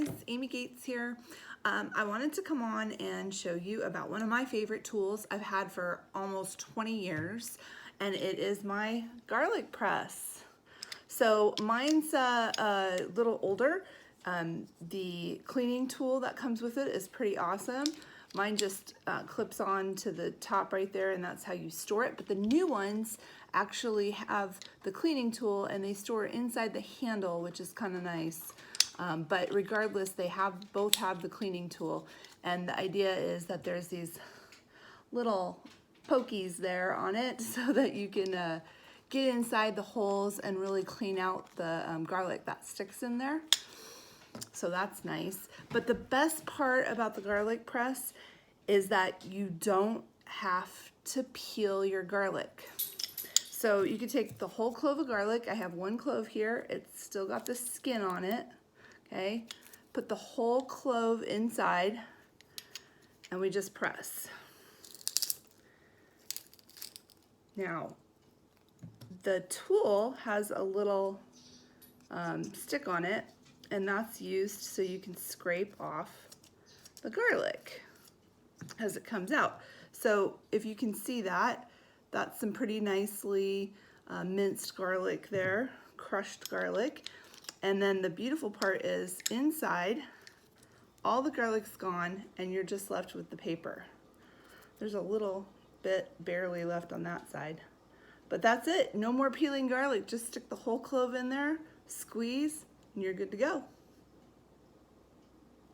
guys, Amy Gates here. I wanted to come on and show you about one of my favorite tools I've had for almost 20 years, and it is my garlic press. So mine's a little older. The cleaning tool that comes with it is pretty awesome. Mine just clips on to the top right there, and that's how you store it. But the new ones actually have the cleaning tool, and they store it inside the handle, which is kind of nice. But regardless, they both have the cleaning tool, and the idea is that there's these little pokies there on it so that you can get inside the holes and really clean out the garlic that sticks in there. So that's nice. But the best part about the garlic press is that you don't have to peel your garlic. So you can take the whole clove of garlic. I have one clove here. It's still got the skin on it. Okay, put the whole clove inside and we just press. Now, the tool has a little stick on it, and that's used so you can scrape off the garlic as it comes out. So if you can see that, that's some pretty nicely minced garlic there, crushed garlic. And then the beautiful part is inside, all the garlic's gone and you're just left with the paper. There's a little bit barely left on that side. But that's it, no more peeling garlic. Just stick the whole clove in there, squeeze, and you're good to go.